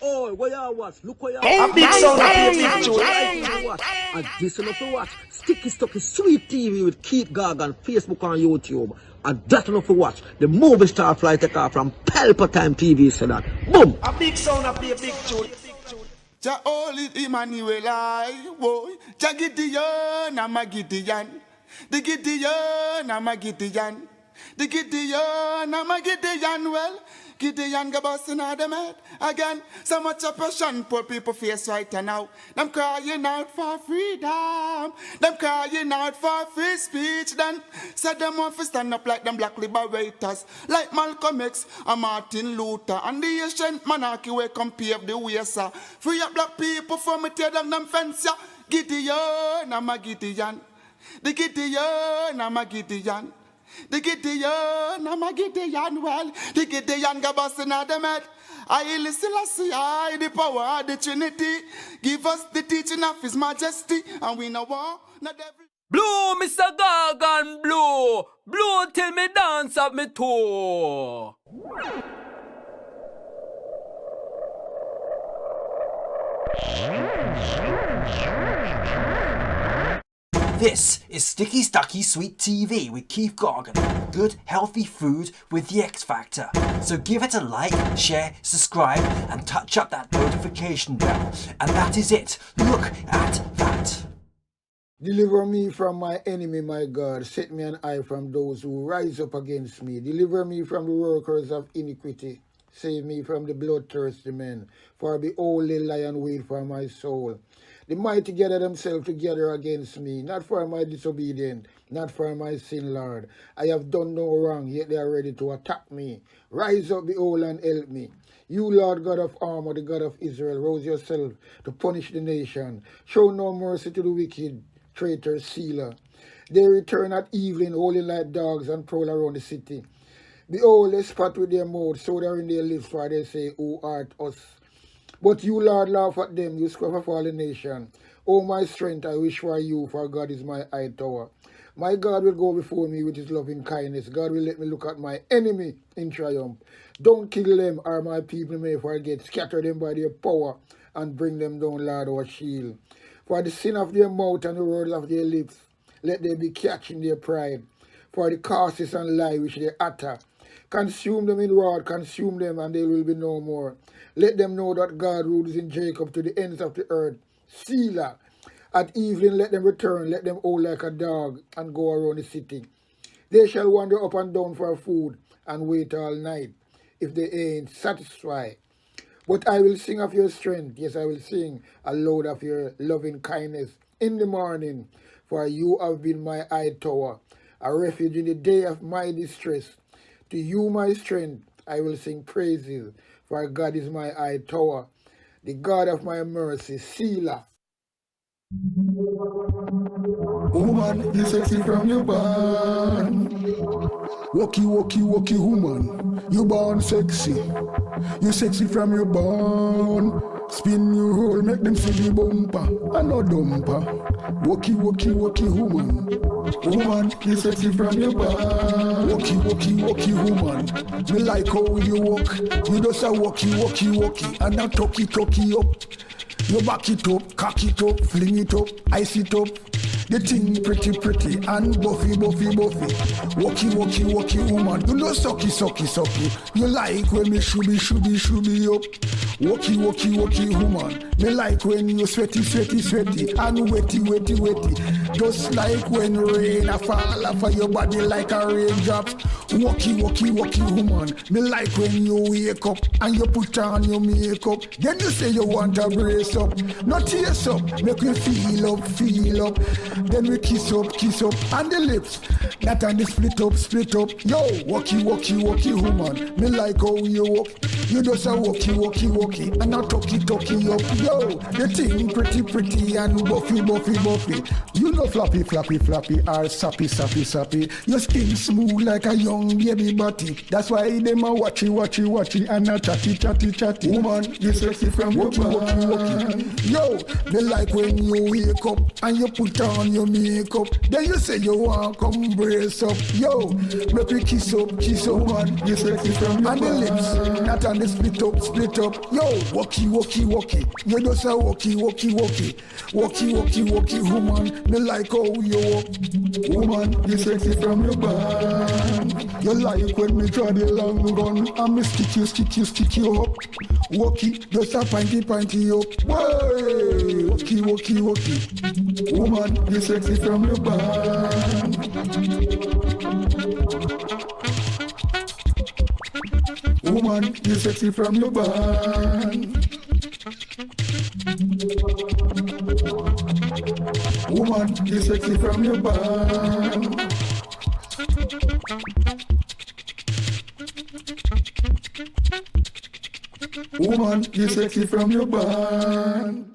Oh, where you watch? Look where you A big sound of your big tune. And this enough to watch. Sticky Stucky Sweet TV with Keith Gorgan, Facebook and YouTube. And that enough to watch. The movie star fly take off from Palpatine TV, so that. Boom! A big sound of your big tune. Ja oli Emmanuel I, boy. Ja Gideon, I'm a Gideon. The Gideon, I'm a Gideon. The Gideon, I'm a Gideon. Well, Gideon go busting out them head again. So much oppression poor people face right now. Them crying out for freedom. Them crying out for free speech. Then said them want to stand up like them black liberators, like Malcolm X and Martin Luther and the ancient monarchy where come pave the way, sir. Free up black people from me tear down them fence, yeah. Gideon, I'm a Gideon. The Gideon, I'm a Gideon. The Gideon, I'm a Gideon, well, the Gideon go busting out them head. I listen, I the power of the Trinity. Give us the teaching of His Majesty, and we know war, not every... Blue, Mr. Gorgan, blue. Blue till me dance up me toe. This is Sticky Stucky Sweet TV with Keith Gorgan. Good, healthy food with the X Factor. So give it a like, share, subscribe, and touch up that notification bell. And that is it. Look at that. Deliver me from my enemy, my God. Set me an eye from those who rise up against me. Deliver me from the workers of iniquity. Save me from the bloodthirsty men. For behold, they lie and wait for my soul. The mighty gather themselves together against me, not for my disobedience, not for my sin, Lord. I have done no wrong, yet they are ready to attack me. Rise up, behold, and help me. You, Lord God of armor, the God of Israel, rouse yourself to punish the nation. Show no mercy to the wicked, traitor, sealer. They return at evening, howling like dogs, and prowl around the city. Behold, they spat with their mouth, so they are in their lips, for they say, Who art us? But you, Lord, laugh at them, you scruff of all the nation. O my strength, I wish for you, for God is my high tower. My God will go before me with his loving kindness. God will let me look at my enemy in triumph. Don't kill them, or my people may forget. Scatter them by their power, and bring them down, Lord, our shield. For the sin of their mouth and the words of their lips, let them be catched in their pride. For the curses and lie which they utter, consume them in wrath, consume them, and they will be no more. Let them know that God rules in Jacob to the ends of the earth. Selah. At evening let them return, let them howl like a dog, and go around the city. They shall wander up and down for food, and wait all night, if they ain't satisfied. But I will sing of your strength, yes, I will sing aloud of your loving kindness in the morning. For you have been my high tower, a refuge in the day of my distress. To you, my strength, I will sing praises, for God is my high tower, the God of my mercy, Selah. Woman, you sexy from your born. Walkie, woman, you born sexy. You sexy from your born. Spin your roll, make them see the bumper, and no dumper. Walkie, woman. Woman, you sexy from your born. Walkie, woman. Me like how you walk. You just a walkie, and a talkie up. You back it up, cock it up, fling it up, ice it up. The thing pretty, and buffy. Walkie, woman. You know sucky. You like when me shooby up. Walkie, woman. Me like when you sweaty, and wetty. Just like when rain a fall off of your body like a raindrop. Walkie, woman. Me like when you wake up and you put on your makeup. Then you say you want to brace up, not tears up, make me feel up. Then we kiss up, and the lips, that and the split up. Yo, walkie, woman. Me like how you walk. You just a walkie, and a talkie up. Yo, the thing pretty and buffy. You know floppy, floppy, floppy, or sappy, sappy, sappy. Your skin smooth like a young baby body. That's why them a watchy, watchy, watchy, and a chatty, chatty, chatty. Woman, you sexy from your body. Yo, they like when you wake up and you put on your makeup. Then you say you want come brace up. Yo, make me kiss up, woman. You sexy from your body. And the lips, not on the split up, split up. Yo, walkie, walkie, walkie. You just a walkie, walkie, walkie. Walkie, walkie, walkie, woman. Me like how you walk. Woman, you sexy from your band. You like when me draw the long gun and me stick you up. Walkie, just a pinty up. Whoa, walkie, walkie, walkie. Woman, you sexy from your band. Woman, you sexy from your band. Woman, you sexy from your band. Woman, you sexy from your band.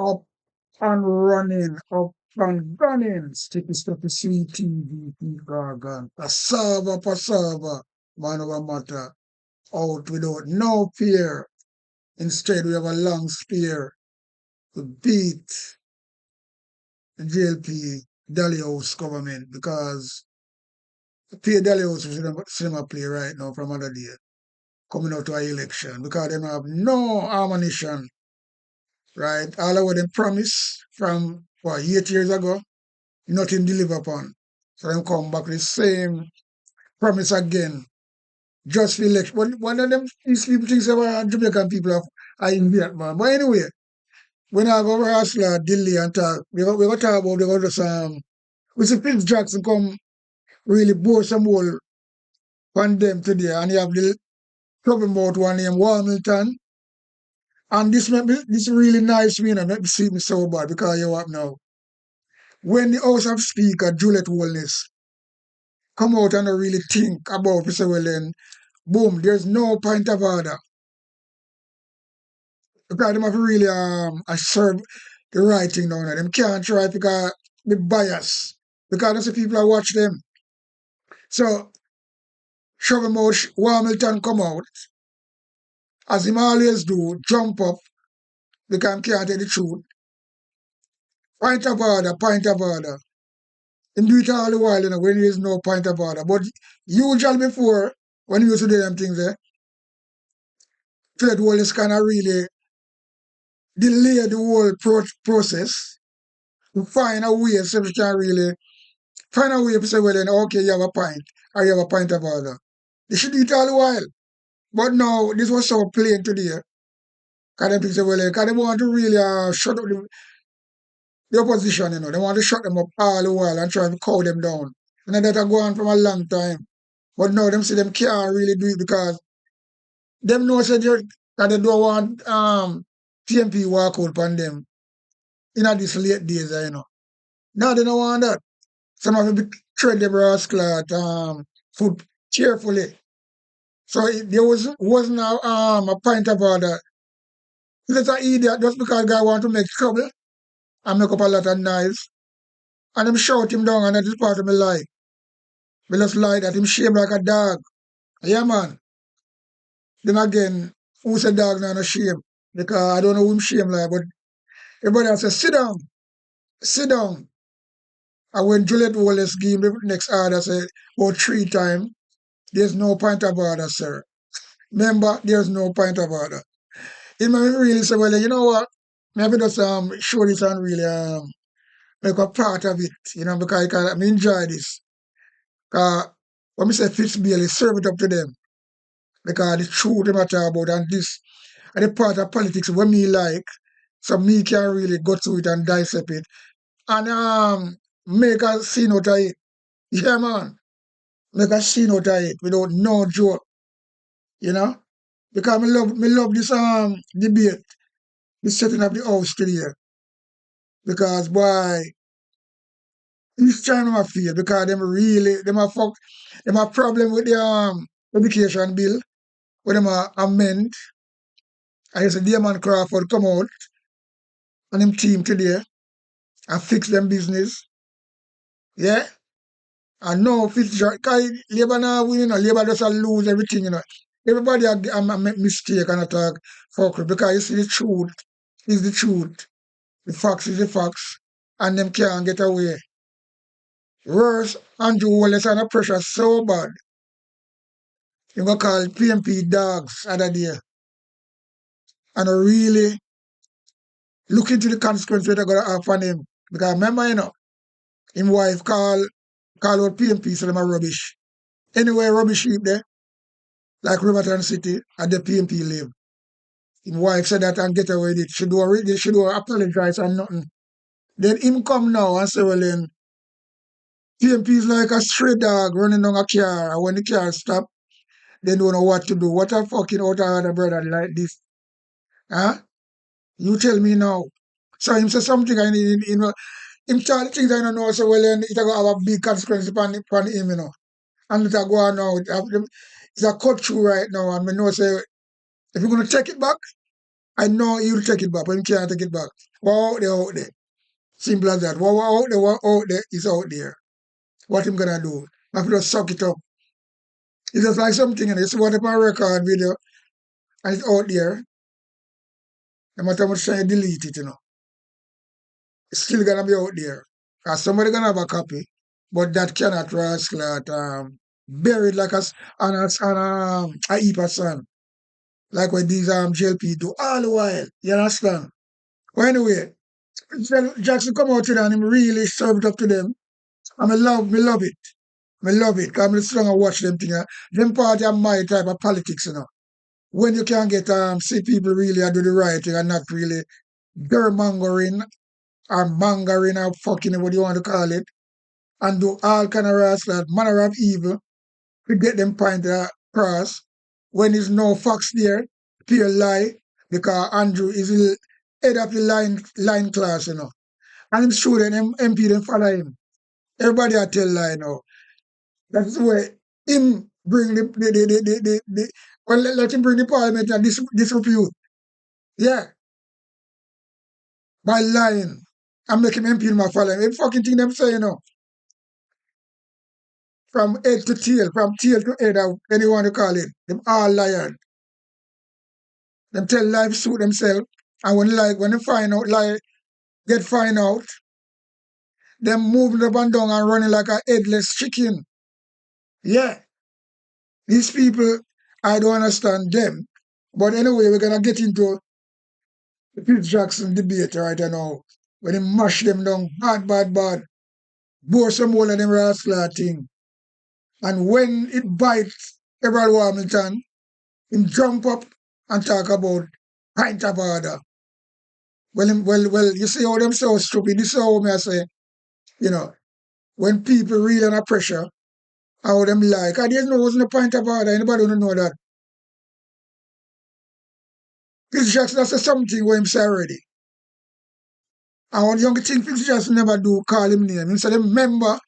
Up up and running. Sticky stuffy sweet TV, Gorgan. Passava, man of a matter. Out without no fear. Instead, we have a long spear to beat the JLP House government because P. House is cinema play right now from other day, coming out to an election because they have no ammunition, right? All of what they promised from 8 years ago, nothing deliver upon. So them come back with the same promise again. Just for election. One of them these people think Jamaican people are in Vietnam. But anyway, when I go over Hustler, Delhi and talk, we go talk about the other we see Fitz Jackson come really bore some whole on them today, and you have the talking about one named Warmilton. And this really nice me, and make me see me so bad because you what now. When the House of Speaker, Juliet Wellness, come out and not really think about it, say, well then, boom, there's no point of order. Because them have to really serve the right thing down there. Them can't try because the bias. Because that's the people that watch them. So Shovelmouth Warmilton come out, as him always do, jump up, because him can't tell the truth. Point of order, point of order. Him do it all the while, you know, when there is no point of order. But usually before, when he used to do them things there, Fred Wallace kind of really delay the whole process to find a way so we can really find a way to say, well then, okay, you have a point, or you have a point of order. They should do it all the while. But now, this was so plain today. Because them people say, well, because they want to really shut up the opposition, you know. They want to shut them up all the while and try to cow them down. And that go on from a long time. But now them say them can't really do it because them know say that they don't want TMP walk out on them in these late days, you know. Now they don't want that. Some of them tread them rascal foot cheerfully. So there wasn't a point of order. It's an idiot just because guy want to make trouble and make up a lot of noise. And him shout him down, and that is part of my life. I just lie that him shame like a dog. Yeah, man. Then again, who said dog not no shame? Because I don't know who him shame like, but everybody else say, sit down, sit down. And when Juliet Wallace gave him the next order, say, about 3 times, there's no point of order, sir. Remember, there's no point of order. It made me really say, well, you know what? Maybe just show this and really make a part of it, you know, because I enjoy this. Because when I say Fitz Bailey, serve it up to them. Because the truth they matter about, and this are the part of politics what me like, so me can really go through it and dissect it. And make a scene out of it. Yeah, man. Make a scene out of it without no joke. You know? Because me love this debate, this setting up the house today. Because boy, each time I feel because them have problem with the education bill, where them amend. I said Damon Crawford come out and him team today and fix them business. Yeah? And no Fitzgerald, because Labour now win, you know, Labour just lose everything, you know. Everybody make mistake and attack fuck because you see the truth is the truth. The facts is the facts. And them can't get away. Worse, Andrew Wallace under pressure so bad. You go call PMP dogs other day. And really look into the consequences they're going to have on him. Because remember, you know, his wife call out PMP, so them are rubbish. Anyway, rubbish heap there, like Riverton City, and the PMP live. His wife said that and get away with it. She do apologize and nothing. Then him come now and say, well then, PMP is like a stray dog running down a car, and when the car stop, they don't know what to do. What a fucking out of other brother like this? Huh? You tell me now. So him say something I need, you know, him tell the things I don't know, so well then it's going to have a big consequence upon him, you know. And it's go on now. It's a cut through right now, and I know say if you're going to take it back, I know you'll take it back, but you can't take it back. What out there. Simple as that. What out there is out there. What him gonna do? I have to just suck it up. It's just like something, and you see what up on record video, and it's out there. No matter how much try to delete it, you know. It's still gonna be out there. Because somebody gonna have a copy, but that cannot rascal buried like on a heap of sand. Like what these JLP do all the while. You understand? Well, anyway, Jackson come out today and him really served up to them. And I love it. I love it. Because I'm strong and watch them thing. Them party are my type of politics, you know. When you can get see people really do the right thing and not really germongering or mongering or fucking what you want to call it. And do all kind of rascal manner of evil to get them point across. When there's no facts there, pure lie. Because Andrew is the head of the line class, you know. And him sure them MP them follow him. Everybody I tell lie now. That's where him bring well, let him bring the parliament and disrepute. Yeah, by lying and make him MP in my following. Every fucking thing them say, from head to tail, from tail to head, or anyone to call it. Them all liars. Them tell life suit themselves. And when they find out, get find out, them moving up and down and running like a headless chicken. Yeah. These people, I don't understand them. But anyway, we're gonna get into the Fitz Jackson debate right now. When they mash them down, bad. Bore some more of them rascal thing. And when it bites Everald Warmington, him jump up and talk about pint of order. Well, you see how them so stupid. This is how me I say, when people really under pressure, how them like, there's no pint of order. Anybody don't know that. Fitz Jackson, that's something where him say already. And one young thing Fitz Jackson never do call him name. He said a member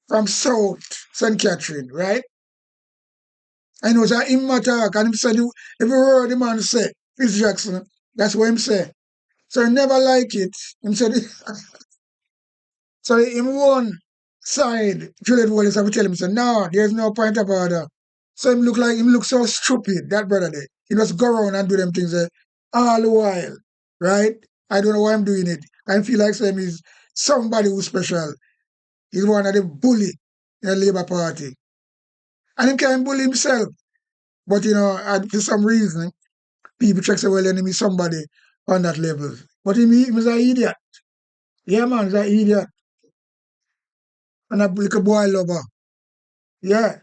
from South St. Catherine, right? I know that him attack and him said every word the man say, Fitz Jackson, that's what him say. So he never like it. Him said so him one side, Juliet Wallace have to tell him, say, no, there's no point of order. So him look so stupid, that brother there. He just go around and do them things all the while, right? I don't know why I'm doing it. I feel like him is somebody who's special. He's one of the bully in the Labour Party. And he can't bully himself. But, for some reason, people check say, well, then he's somebody on that level. But he's an idiot. Yeah, man, he's an idiot. And a little boy lover. Yeah.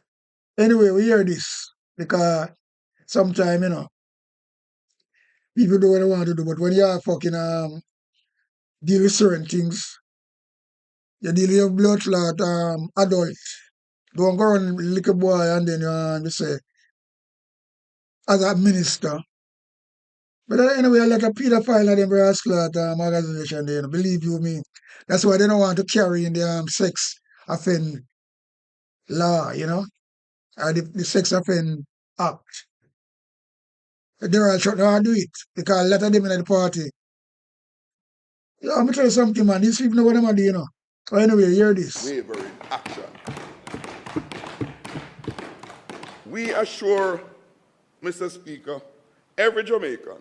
Anyway, we hear this. Because sometimes, people do what they want to do. But when you're fucking deal with certain things, you deal with blood clot adult. Don't go on little boy and then you say, as a minister. But anyway, a lot of pedophile and them rascal organization there, believe you me. That's why they don't want to carry in the sex offend law, or the sex offend act. They're all trying to do it because a lot of them in the party. I'm going to tell you something, man. These people know what I'm doing, So anyway, hear this. Wavering action. We assure, Mr. Speaker, every Jamaican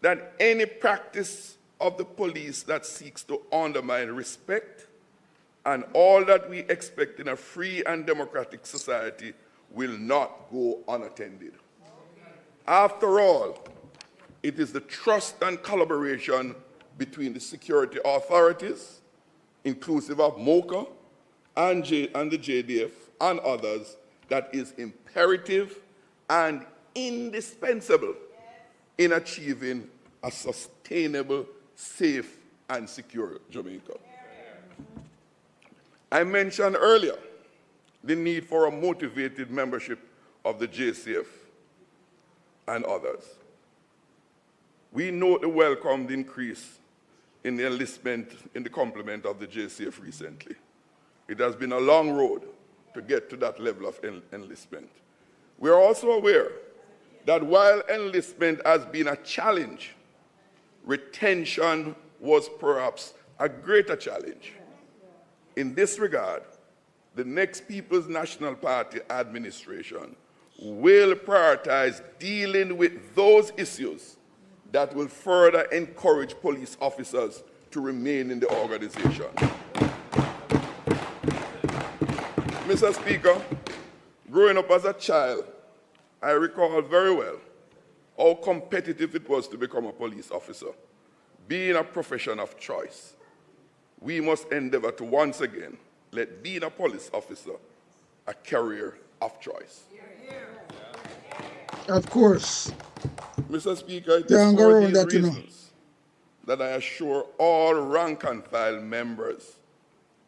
that any practice of the police that seeks to undermine respect and all that we expect in a free and democratic society will not go unattended. After all, it is the trust and collaboration between the security authorities, inclusive of MOCA and the JDF and others, that is imperative and indispensable in achieving a sustainable, safe, and secure Jamaica. I mentioned earlier the need for a motivated membership of the JCF and others. We note the welcomed increase in the enlistment in the complement of the JCF recently. It has been a long road to get to that level of enlistment. We are also aware that while enlistment has been a challenge, retention was perhaps a greater challenge. In this regard, the next People's National Party administration will prioritize dealing with those issues that will further encourage police officers to remain in the organization. Mr. Speaker, growing up as a child, I recall very well how competitive it was to become a police officer, being a profession of choice. We must endeavor to once again let being a police officer a career of choice. Of course. Mr. Speaker, it is for these reasons that I assure all rank and file members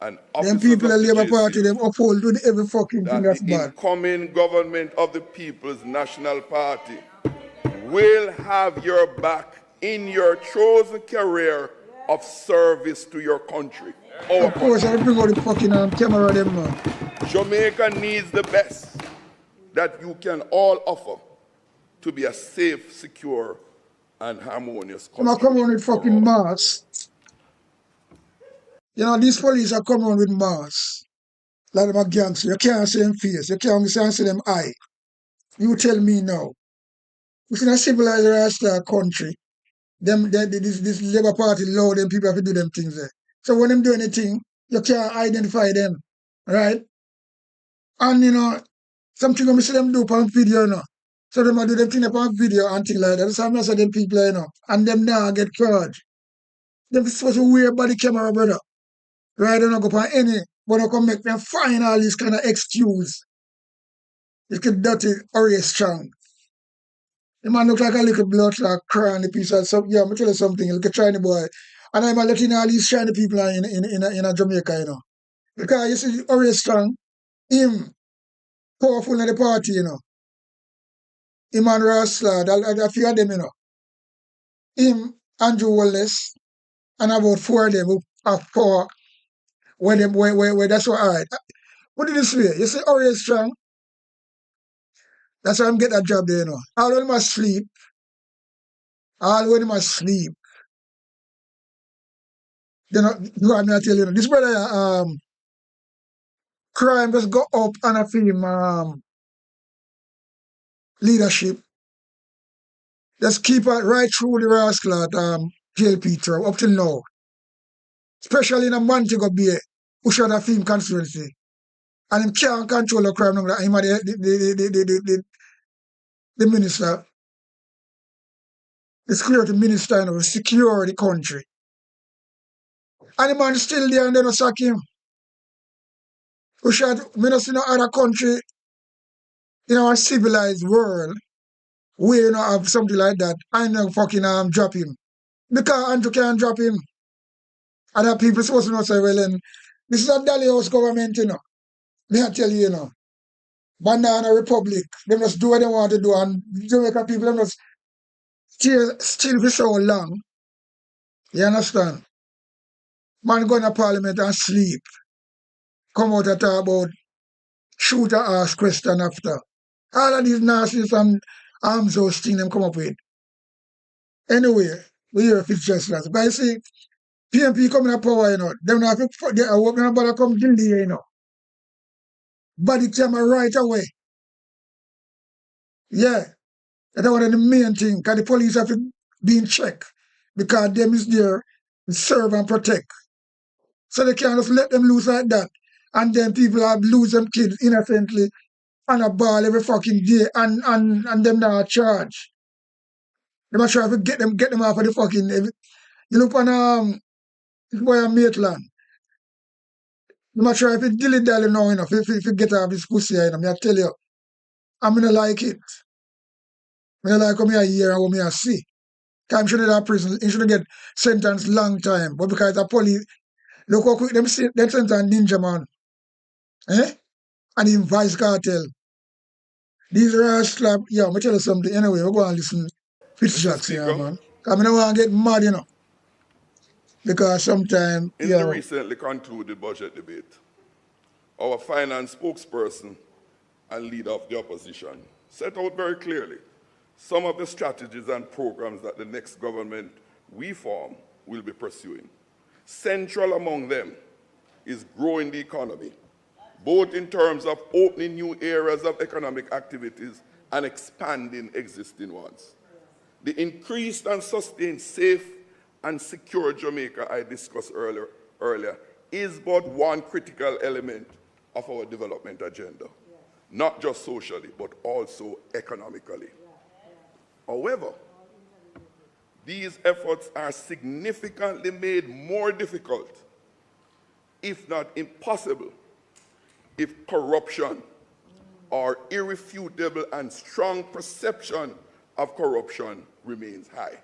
and officers them people of in the Labour Party, JCF them uphold with every fucking thing that that's the bad. incoming government of the People's National Party will have your back in your chosen career of service to your country. Our Of course, I bring out the fucking camera them, man. Jamaica needs the best that you can all offer to be a safe, secure, and harmonious Some are country. coming with fucking masks. You know, these police are coming with masks. Like them a gangster. You can't see them face. You can't see them eye. You tell me now. It's in a civilized Rasta country. This Labour Party allow them people have to do them things there. So when them do anything, you can't identify them. Right? And you know, something I see them do on video, you know. So them do them thing upon video and things like that. That's how I say them people, you know. And them now get charged. Them supposed to wear body camera, brother. Right? They don't go for any, but they come make them find all these kind of excuse. You get dirty or strong. The man look like a little blood clot crying the piece of something. Yeah, I'm gonna tell you something, you look a shiny boy. And I'm letting all these shiny people in a Jamaica, you know. Because you see always strong, him powerful in the party, you know. Him and Ross Lad, a few of them, you know. Him, Andrew Wallace, and about 4 of them who have power where that's what alright. Put it this way, you see always strong. That's why I'm getting that job there, you know. All when I sleep, you know, I'm not telling you, this brother, crime just go up and I feel him leadership. Just keep it right through the rascal at JLP term up till now. Especially in a Montego Bay, who should have film constituency. And him can't control the crime now. Him are the minister, the security minister, you know, secure the country. And the man still there and they don't sack him. We should see no other country in our civilized world where you know have something like that. I know fucking drop him. Because Andrew can't drop him. Other people supposed to know say, well, and this is a Dolly House government, you know. Me I tell you, you know. Banana Republic. They must do what they want to do. And Jamaica people, they must still for so long. You understand? Man go in a parliament and sleep. Come out and talk about shoot or ask question after. All of these nasties and arms house thing them come up with. Anyway, we hear fitz just that. But you see, PMP coming to power, you know, them not they are working about to come delay, you know. Body camera right away. Yeah. That's one of the main thing, because the police have to be in check. Because them is there to serve and protect. So they can't just let them loose like that. And then people have lose them kids innocently on a ball every fucking day and them not charge. They must try to get them off of the fucking you look on this boy on Maitland. You must try if you dilly-dally now, you know, if you get off this pussy, you know, I tell you, I'm gonna like it. I don't like how I hear and what I see. Because I'm sure that prison, he shouldn't get sentenced long time. But because the police, look how quick them sentence Ninja Man. Eh? And him Vice Cartel. These are slap. Yeah, I'm tell you something. Anyway, we're going to listen Fitz Jackson, yeah, man. Because I don't want to get mad, you know. Because sometimes, In the recently concluded budget debate, our finance spokesperson and leader of the opposition set out very clearly some of the strategies and programs that the next government we form will be pursuing. Central among them is growing the economy, both in terms of opening new areas of economic activities and expanding existing ones. The increased and sustained safe and secure Jamaica I discussed earlier is but one critical element of our development agenda, not just socially, but also economically. However, these efforts are significantly made more difficult, if not impossible, if corruption or irrefutable and strong perception of corruption remains high.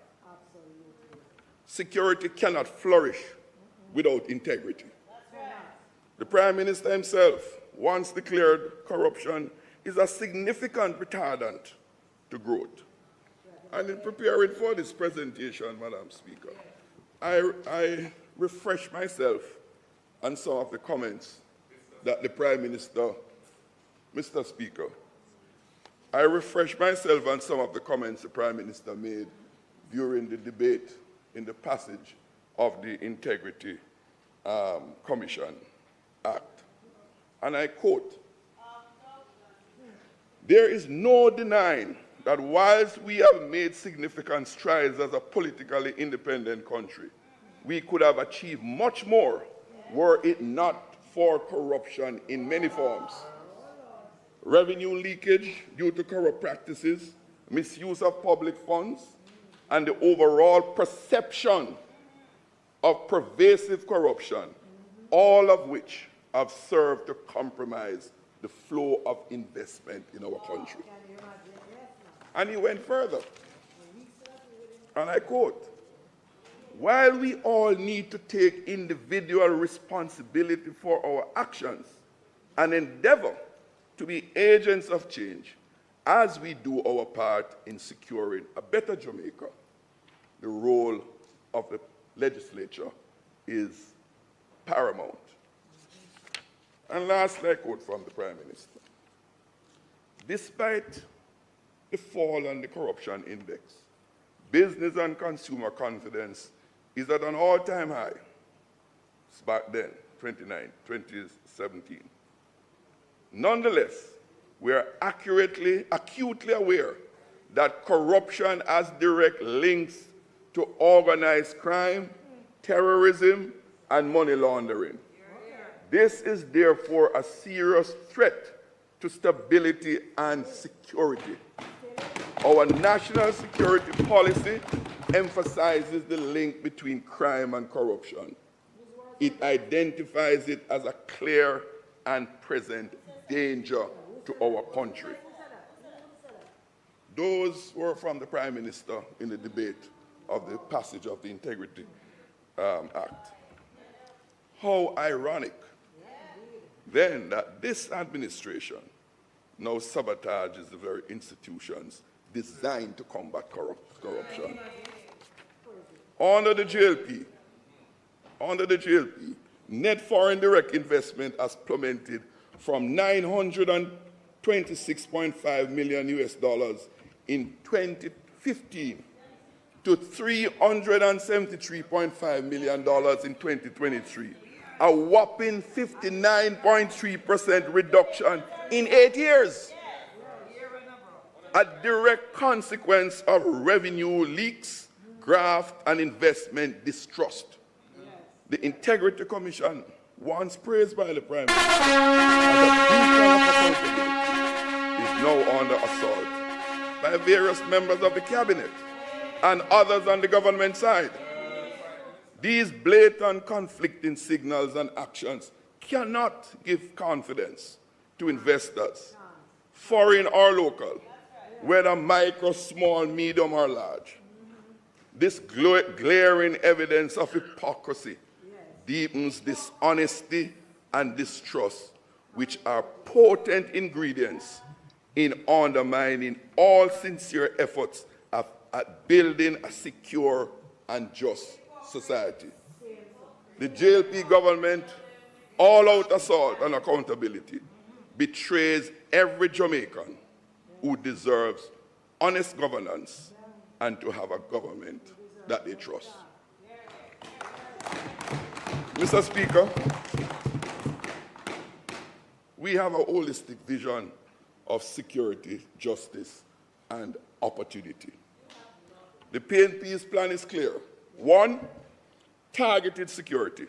Security cannot flourish without integrity. The Prime Minister himself once declared corruption is a significant retardant to growth. And in preparing for this presentation, Madam Speaker, I refreshed myself on some of the comments that the Prime Minister, Mr. Speaker, I refresh myself on some of the comments the Prime Minister made during the debate in the passage of the Integrity Commission Act. And I quote, "There is no denying that whilst we have made significant strides as a politically independent country, we could have achieved much more were it not for corruption in many forms. Revenue leakage due to corrupt practices, misuse of public funds, and the overall perception of pervasive corruption, all of which have served to compromise the flow of investment in our country." And he went further, and I quote, "While we all need to take individual responsibility for our actions and endeavor to be agents of change as we do our part in securing a better Jamaica, the role of the legislature is paramount." And lastly, I quote from the Prime Minister, "Despite the fall on the corruption index, business and consumer confidence is at an all-time high." It's back then, 2017. "Nonetheless, we are acutely aware that corruption has direct links to organized crime, terrorism, and money laundering. This is therefore a serious threat to stability and security. Our national security policy emphasizes the link between crime and corruption. It identifies it as a clear and present danger to our country." Those were from the Prime Minister in the debate of the passage of the Integrity Act. How ironic, then, that this administration now sabotages the very institutions designed to combat corruption. Under the JLP, net foreign direct investment has plummeted from $926.5 million in 2015 to $373.5 million in 2023, a whopping 59.3% reduction in 8 years. A direct consequence of revenue leaks, graft, and investment distrust. The Integrity Commission, once praised by the Prime Minister as a beacon of accountability, is now under assault by various members of the Cabinet and others on the government side. These blatant conflicting signals and actions cannot give confidence to investors, foreign or local, whether micro, small, medium, or large. This glaring evidence of hypocrisy deepens dishonesty and distrust, which are potent ingredients in undermining all sincere efforts at building a secure and just society. The JLP government, all-out assault on accountability, betrays every Jamaican who deserves honest governance and to have a government that they trust. Mr. Speaker, we have a holistic vision of security, justice, and opportunity. The PNP's plan is clear. 1, targeted security.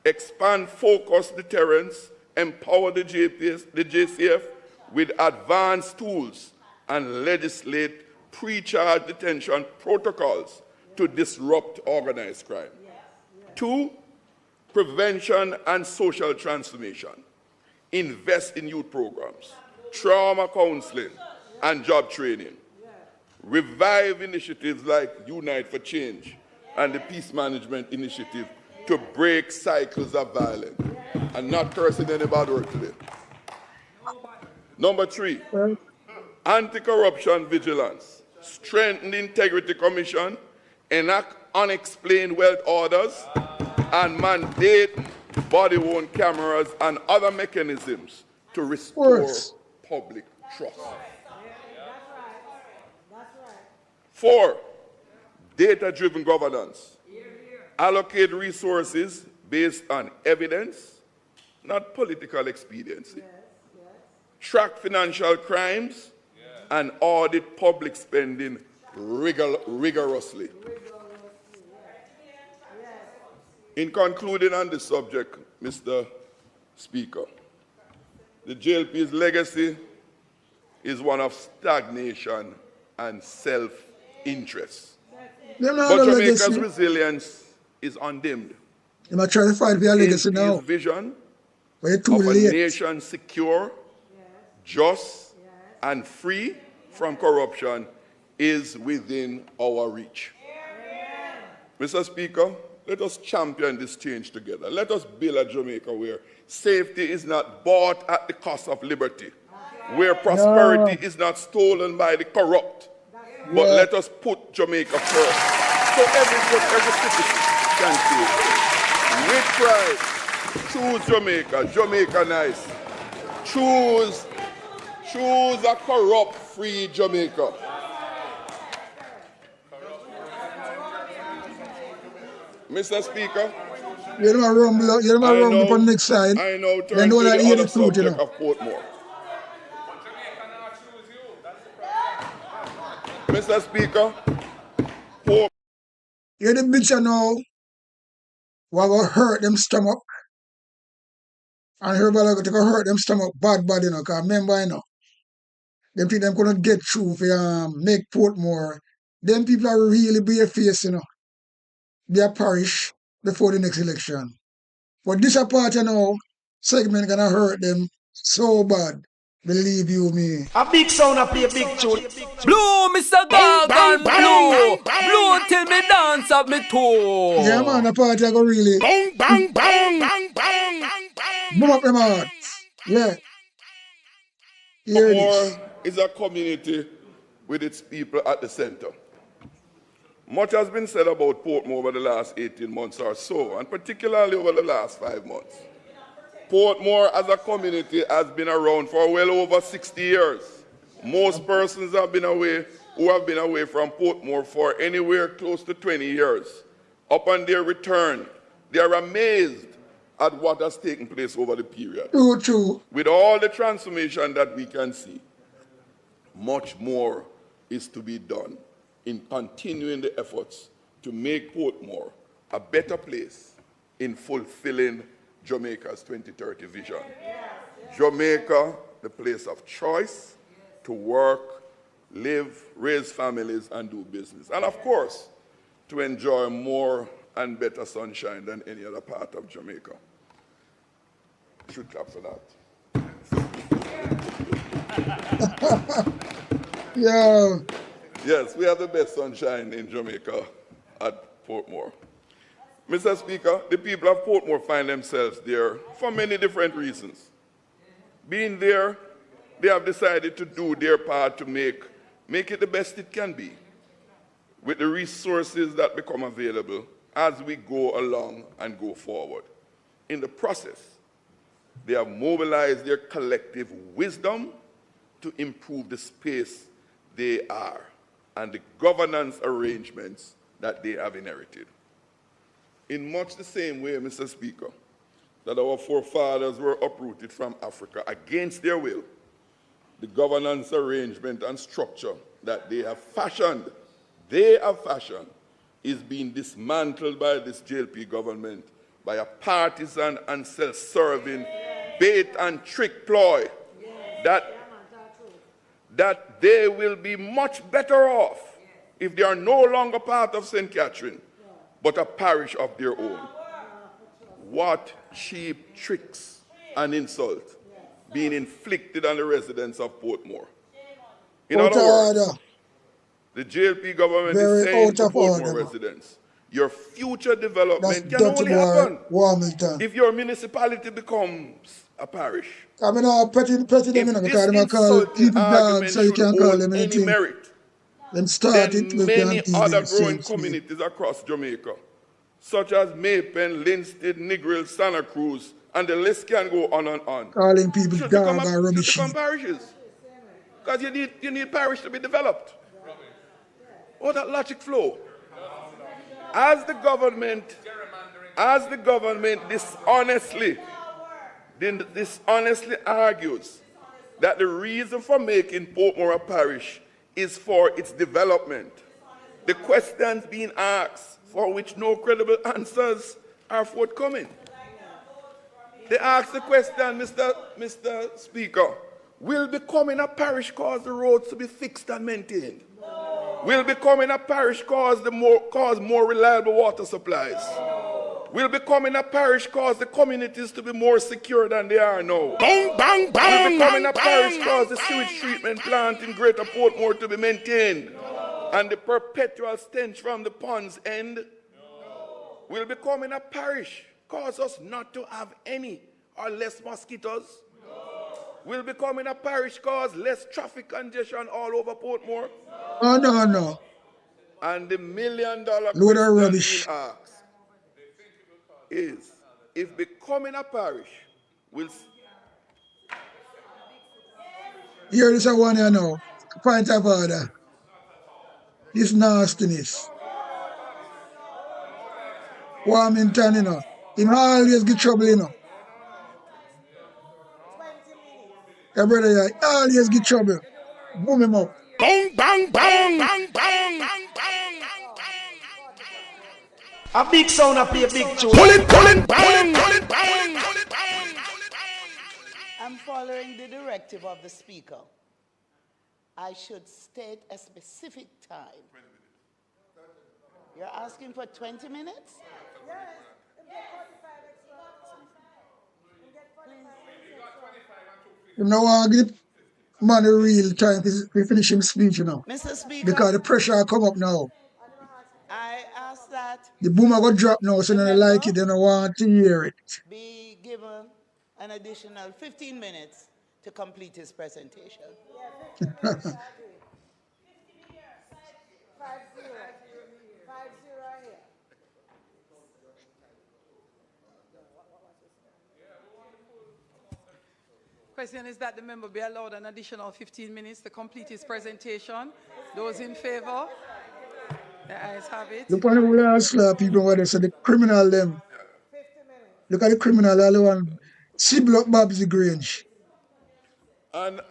Expand focused deterrence, empower the JCF with advanced tools, and legislate pre-charge detention protocols to disrupt organized crime. 2, prevention and social transformation. Invest in youth programs, trauma counseling, and job training. Revive initiatives like Unite for Change and the Peace Management Initiative to break cycles of violence. And not cursing any bad word today. Number 3, anti-corruption vigilance. Strengthen the Integrity Commission, enact unexplained wealth orders, and mandate body-worn cameras, and other mechanisms to restore public trust. 4, data-driven governance. Allocate resources based on evidence, not political expediency. Track financial crimes and audit public spending rigorously. In concluding on this subject, Mr. Speaker, the JLP's legacy is one of stagnation and self-interest. But Jamaica's resilience is undimmed. You might try to fight for your legacy now. His vision But you're too of a late. nation secure, just, and free from corruption is within our reach. Mr. Speaker, let us champion this change together. Let us build a Jamaica where safety is not bought at the cost of liberty, where prosperity is not stolen by the corrupt. But let us put Jamaica first, so every citizen can see it. With pride, choose Jamaica, Jamaica nice. Choose a corrupt-free Jamaica. Mr. Speaker, You don't rumble, you don't rumble on the next side. I now turn Then to don't let the hear other the truth, you subject know. of Portmore. Mr. Speaker, You're the bitch you know what will hurt them stomach. And everybody going to hurt them stomach bad, you know, because remember, you know, them think them couldn't get through for make Portmore. Them people are really bare-faced, you know. Their parish before the next election. But this part, you know, segment gonna hurt them so bad. Believe you me. A big sound, I play a big tune. Blue, Mr. Gorgan, blue. Blue till me dance up me toe. Yeah, man, the party I go really Bang, bang, bang, bang, bang, bang, bang. boom up them heart. Yeah. Hear this. Portmore is a community with its people at the center. Much has been said about Portmore over the last 18 months or so, and particularly over the last 5 months. Portmore as a community has been around for well over 60 years. Most persons who have been away from Portmore for anywhere close to 20 years. Upon their return, they are amazed at what has taken place over the period. True. With all the transformation that we can see, much more is to be done in continuing the efforts to make Portmore a better place in fulfilling Jamaica's 2030 vision. Jamaica, the place of choice to work, live, raise families, and do business. And of course, to enjoy more and better sunshine than any other part of Jamaica. Should clap for that. Yeah. Yes, we have the best sunshine in Jamaica at Portmore. Mr. Speaker, the people of Portmore find themselves there for many different reasons. Being there, they have decided to do their part to make it the best it can be with the resources that become available as we go along and go forward. In the process, they have mobilized their collective wisdom to improve the space they are and the governance arrangements that they have inherited. In much the same way, Mr. Speaker, that our forefathers were uprooted from Africa against their will, the governance arrangement and structure that they have fashioned is being dismantled by this JLP government by a partisan and self-serving bait and trick ploy that they will be much better off if they are no longer part of St. Catherine, but a parish of their own. What cheap tricks and insult being inflicted on the residents of Portmore. In other words, the JLP government is saying to Portmore residents, your future development can only happen if your municipality becomes a parish. I mean, petty them, because they call people dogs, so you can't call them anything. Merit, Then start it with many other growing communities across Jamaica such as Maypen, Linstead, Negril, Santa Cruz, and the list can go on and on. Calling people Should dog become, and rubbish. should become parishes. Because you need parish to be developed. Oh, that logic flow. As the government dishonestly argues that the reason for making Portmore a parish is for its development, the questions being asked, for which no credible answers are forthcoming. They ask the question, Mr. Speaker, will becoming a parish cause the roads to be fixed and maintained? Will becoming a parish cause more reliable water supplies? Will becoming a parish cause the communities to be more secure than they are now? Bang, bang, bang, Will becoming a bang, parish bang, cause the sewage treatment plant in Greater Portmore to be maintained? And the perpetual stench from the ponds end? Will becoming a parish cause us not to have any or less mosquitoes? Will becoming a parish cause less traffic congestion all over Portmore? Oh, no. And the $1 million Load of question rubbish. being asked is, if becoming a parish will... Here is a one you know. Point of order. This nastiness. Warmington, you know. He always get trouble, you know. Your brother, yeah, he always get trouble. Boom him up. bang, bang, bang, bang, bang, bang, bang. A big sound I play a big tune. Pull it, bang, bang, bang. I'm following the directive of the Speaker. I should state a specific time. You're asking for 20 minutes? You know, I give man a real time to finish him speech, you know. Mr. Speaker, Because the pressure come up now. I ask that The boomer got dropped now, so they don't like it, they don't want to hear it. be given an additional 15 minutes to complete his presentation. Question is that the member be allowed an additional 15 minutes to complete his presentation. Those in favor? The ayes have it. Look at the last people what they say, the criminal them. Look at the criminal, all the one. See block Babsy Grange. And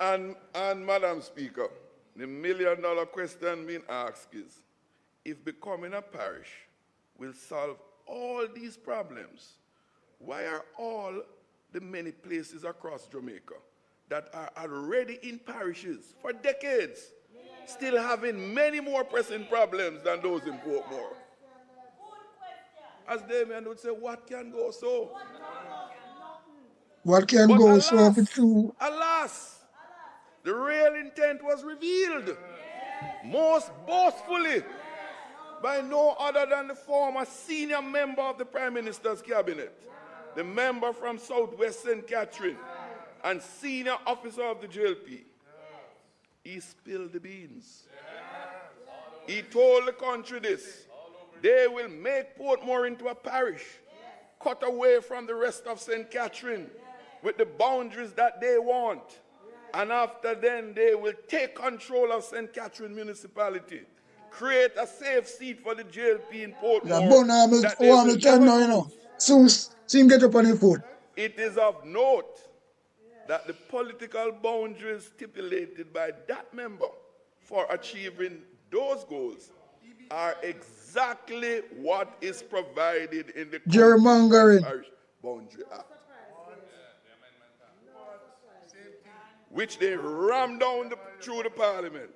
Madam Speaker, the $1 million question being asked is, if becoming a parish will solve all these problems, why are all the many places across Jamaica that are already in parishes for decades still having many more pressing problems than those in Portmore? As Damien would say, what can go so? What can But go so up to alas, the real intent was revealed most boastfully by no other than the former senior member of the Prime Minister's cabinet, the member from Southwest St. Catherine, and senior officer of the JLP. He spilled the beans. He told the country this: they will make Portmore into a parish, cut away from the rest of St. Catherine with the boundaries that they want. And after then, they will take control of St. Catherine municipality, create a safe seat for the JLP in Portmore. that they will never now, you know. Soon get up on your foot. It is of note that the political boundaries stipulated by that member for achieving those goals are exactly what is provided in the Gerrymandering. Parish Boundary Act, which they rammed down through the Parliament.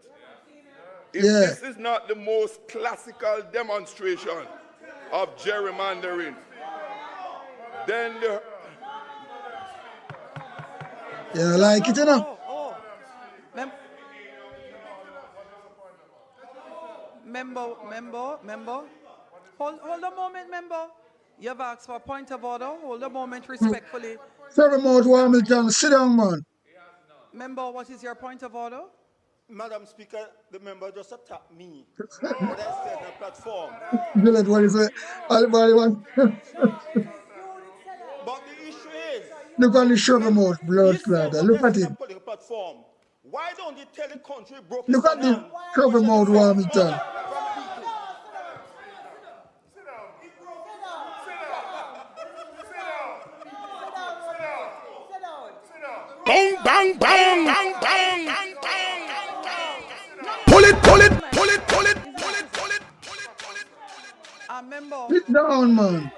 If this is not the most classical demonstration of gerrymandering, then the... You like it, you know? Member. Hold a moment, member. You have asked for a point of order. Hold a moment respectfully. Fairmount Warmington, sit down, man. Member, what is your point of order? Madam Speaker, the member just attacked me. What I said on the platform. Gillette, what is it? Everybody want. But the issue is, Look on the shovel mouth, blood you say clot. what Look I at said on him. the political platform. Why don't you tell the country broke Look its at the hand? shovel mouth, Warmington. Bang, bang, bang, bang, bang, bang, bang. Pull it, pull it, pull it, pull it, pull it, pull it. Member. Sit down, man.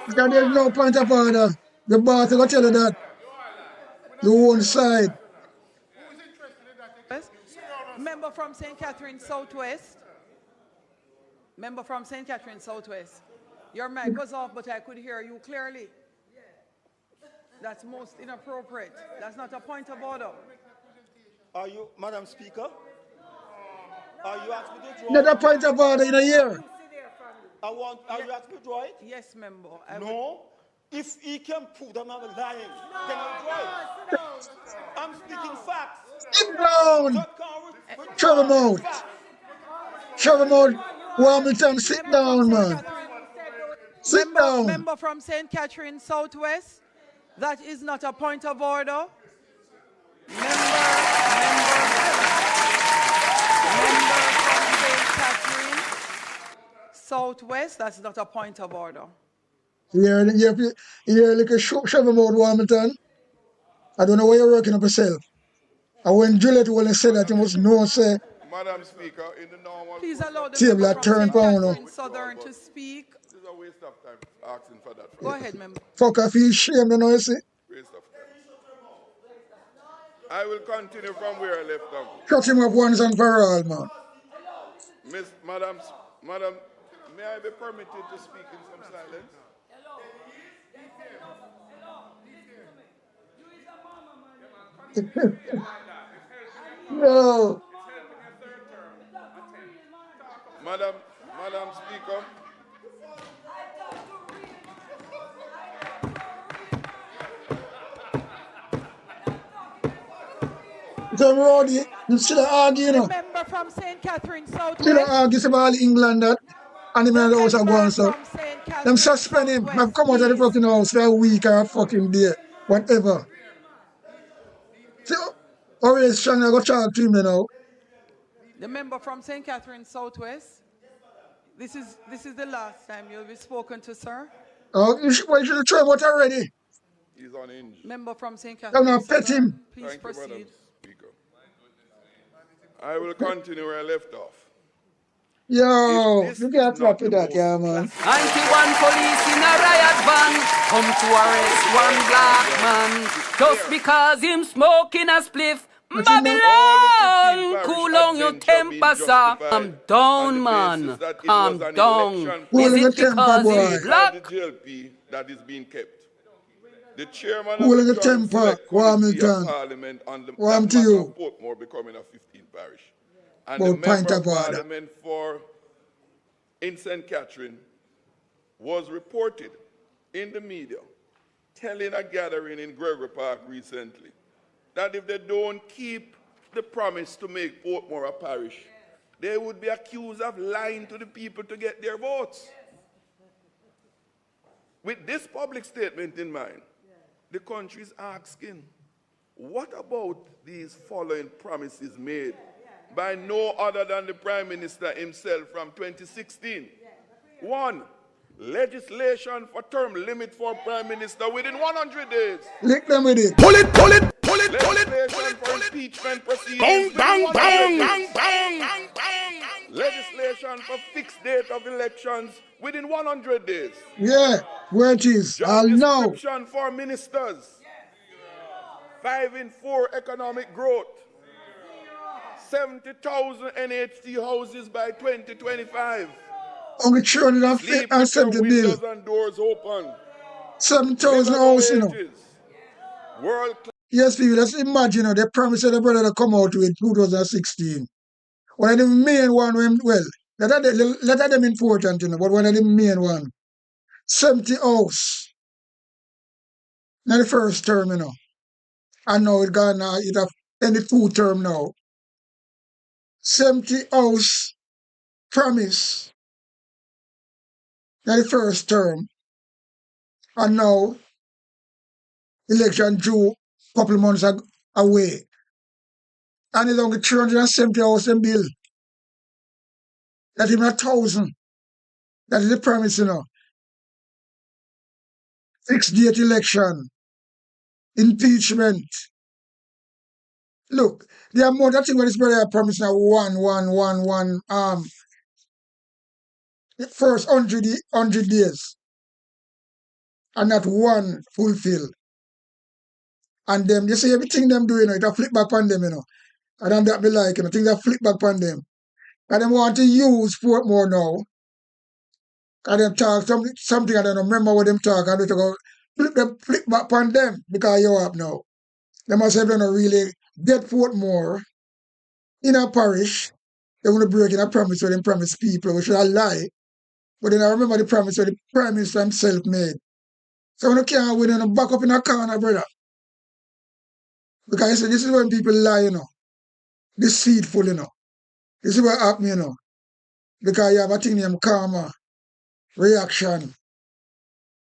Because there's no point of order. The boss will tell you that. You one side. Member from St. Catherine Southwest. Member from St. Catherine Southwest. Your mic was off, but I could hear you clearly. That's most inappropriate. That's not a point of order. Are you, Madam Speaker? Are you asking me to draw? Not a point of order in a year. Are you asking me to draw it? Yes, member. No. If he can prove that I'm lying, then I'll draw it. I'm speaking facts. Sit down. Shovel mouth. Shovel mouth. Warmington, sit down, man. Sit down. Member from St. Catherine Southwest. That is not a point of order. Member from St. Catherine Southwest. That's not a point of order. You're like a shovel mouth, Warmington. I don't know why you're working up yourself. And when Juliet will say that, you must know, say, Madam Speaker, in the normal... Please allow the table member that from turn St. pound. Catherine Southern to speak. This is a waste of time asking for that. Go ahead, member. Fuck, I feel shame, you know, you see. Waste of time. I will continue from where I left off. Cut him up once and for all, man. Madam, may I be permitted to speak in some silence? No. Madam Speaker. So, Roddy, you still argue, you know. Member from St. Catherine Southwest. Still argue about England that and him in the house are going, so. Them suspend him. I've come out of the fucking house for a week or a fucking day. Whatever. So, already strong, I go talk to him now. The member from St. Catherine Southwest. This is the last time you'll be spoken to, sir. Oh, you should have tried what already. He's unhinged. Member from St. Catherine. I'm not pet him. Please Thank proceed. you, Madam Speaker. I will continue where I left off. Yo, you can't rap with that, yeah, man. 91 police in a riot van come to arrest one black man just because him smoking a spliff. Babylon, cool on your temper, sir. Calm down, man. Calm down. Is it because he's black? The JLP that is being kept. The chairman Cool of in the the temper, Select Committee Warmington. of Parliament on the Warm to matter you. of Portmore becoming a 15th parish. And Well, the point member of of order. Parliament for in St. Catherine was reported in the media telling a gathering in Gregory Park recently that if they don't keep the promise to make Portmore a parish, they would be accused of lying to the people to get their votes. With this public statement in mind, the country is asking, what about these following promises made by no other than the Prime Minister himself from 2016? 1, legislation for term limit for Prime Minister within 100 days. Lick them with it. Pull it, pull it, pull it, pull it. Legislation for impeachment proceedings Bang, within bang, 100 bang, days. bang, bang, bang. Legislation for fixed date of elections within 100 days. Yeah, where it is. Job I'll know. description for ministers. 5 in 4 economic growth. 70,000 NHT houses by 2025. Only 370 Sleep with your bill. windows and doors open. 7,000 house, you know. World Yes, people, let's imagine, you know, they promised the brother to come out with 2016. One of the main one, well, let of them important, you know, but one of the main one. 70 house. Not the first term, you know. And now it gone now, it have in the 2 term now. 70 house promise in the 1st term. And now election due a couple months away. And it's only 370 house in bill. That even 1,000. That is the promise, 6-date election. Impeachment. Look, the amount of things what this brother promised now the first 100 days. And not one fulfilled. And them, they say everything them do, it a flip back on them, And then that be like, things that flip back on them. And them want to use Portmore now. And them talk something, I don't remember what them talk, and they go flip back on them because you up now. They must have done a really get Portmore in a parish. They want to break in a promise where they promise people, which is a lie. But then I remember the promise where the Prime Minister himself made. So when you can't win and back up in a corner, brother. Because I said, this is when people lie, Deceitful, This is what happened, Because you have a thing named karma, reaction.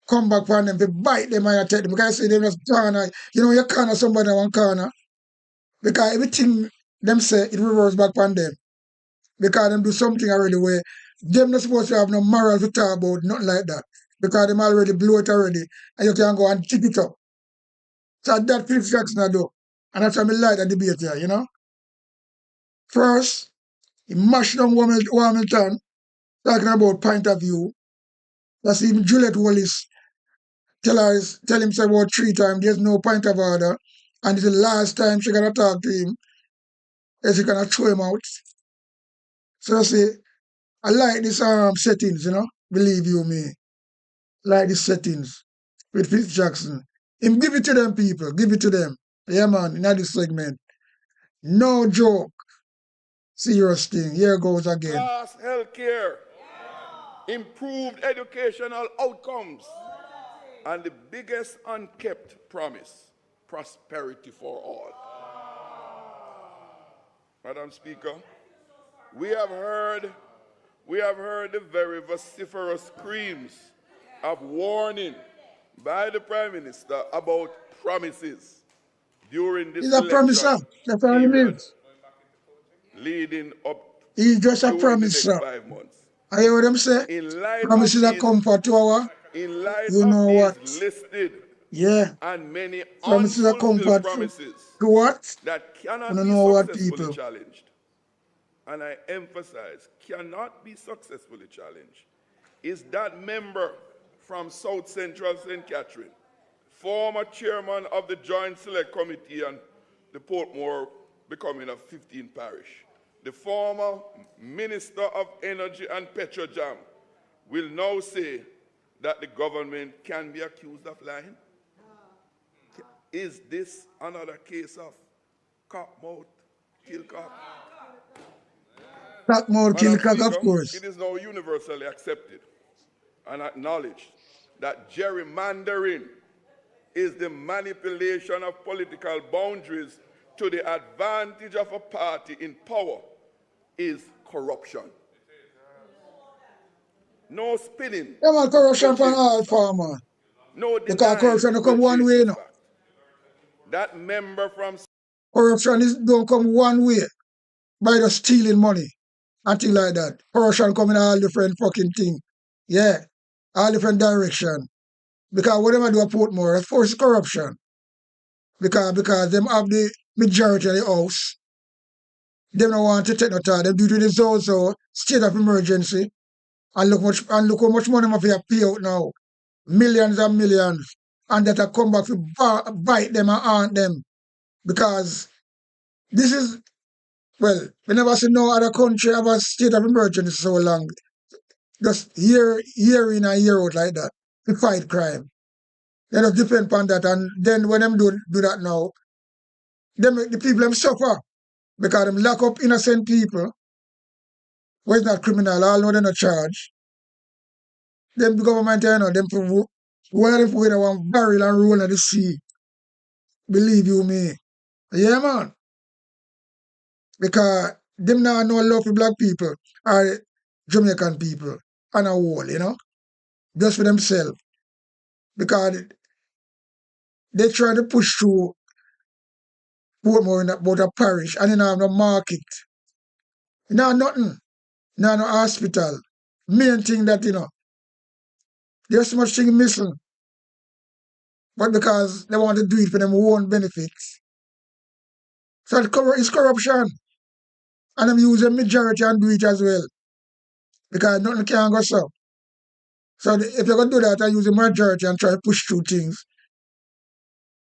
Come back on them, to bite them and take them. Because I say them just corner. You corner somebody in one corner. Because everything them say, it reverse back on them. Because them do something already where them not supposed to have no moral to talk about, nothing like that. Because them already blow it already. And you can go and tip it up. So that Fitz Jackson do. And that's why I like the debate here, First, he mashed down Hamilton, talking about point of view. That's even Juliet Wallace tell him say about 3 times, there's no point of order. And it's the last time she gonna talk to him. Is she gonna throw him out. So I say, I like this settings, Believe you me. Like these settings with Fitz Jackson. Him give it to them people. Give it to them. Yeah, man, in this segment. No joke. Serious thing. Here goes again. Class healthcare, improved educational outcomes, and the biggest unkept promise, prosperity for all. Madam Speaker, we have heard the very vociferous screams of warning by the Prime Minister about promises during this He's a promiser. That's all he means. Leading up He's just a promiser. 5 months. I hear what them say. Promises are comfort to our. In light You know of what? these listed Yeah. and many Promises are unfulfilled comfort promises to what? that cannot I don't be know what successfully people. challenged, and I emphasize, cannot be successfully challenged, is that member from South Central St. Catherine, former chairman of the Joint Select Committee on the Portmore becoming a 15th parish, the former Minister of Energy and Petrojam, will now say that the government can be accused of lying? Is this another case of cop mouth, kill cop? That more kill Madam cock, of Speaker, course. it is now universally accepted and acknowledged that gerrymandering is the manipulation of political boundaries to the advantage of a party in power is corruption. No spinning. Yeah, man, corruption from all farmer. No Because denying corruption don't come will one change way, the no. fact. That member from Corruption don't come one way by just stealing money and things like that. Corruption come in all different fucking things. Yeah, all different direction. Because whatever do a Portmore, of course, it's corruption. Because them have the majority of the house. Them don't want to take no time. Them due to this also state of emergency. And look how much money have to pay out now. Millions and millions. And that will come back to bite them and haunt them. Because this is, well, we never see no other country have a state of emergency so long. Just year in and year out like that. To fight crime. They just depend on that. And then when them do that now, they make the people them suffer. Because them lock up innocent people. Who is not criminal, all know they're not charged. Them the government, them for one of them put in one barrel and roll in the sea. Believe you me. Yeah, man. Because them now know love for black people or Jamaican people on a whole, you know, just for themselves. Because they try to push through Portmore in about a parish and you know no market. No nothing. No hospital. Main thing that, you know, there's so much thing missing. But because they want to do it for their own benefits. So it's corruption. And them use a majority and do it as well. Because nothing can go so. So if you're going to do that, I use a majority and try to push through things.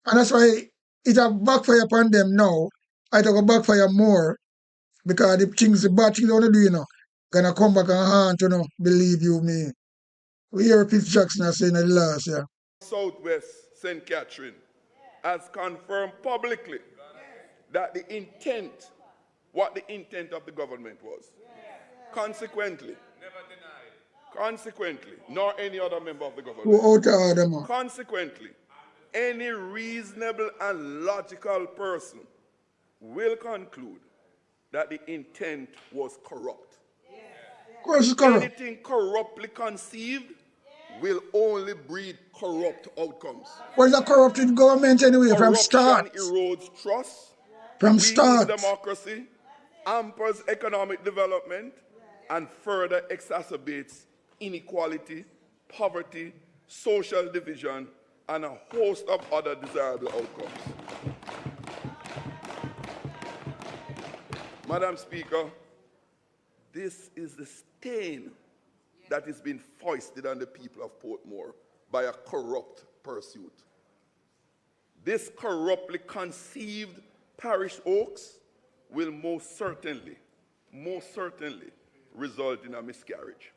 And that's why it have backfire upon them now. It will backfire more. Because the bad things they want to do, you know, gonna come back and haunt, you know, believe you me. We hear Fitz Jackson saying the last, yeah. Southwest St. Catherine has confirmed publicly that the intent, what the intent of the government was. Consequently, nor any other member of the government. Consequently, any reasonable and logical person will conclude that the intent was corrupt. Of course it's corrupt. Anything corruptly conceived will only breed corrupt outcomes. Well, it's a corrupted government anyway from start. Corruption erodes trust, From start. weakens democracy, hampers economic development, and further exacerbates inequality, poverty, social division, and a host of other desirable outcomes. Madam Speaker, this is the stain that is being foisted on the people of Portmore by a corrupt pursuit. This corruptly conceived parish oaks will most certainly result in a miscarriage.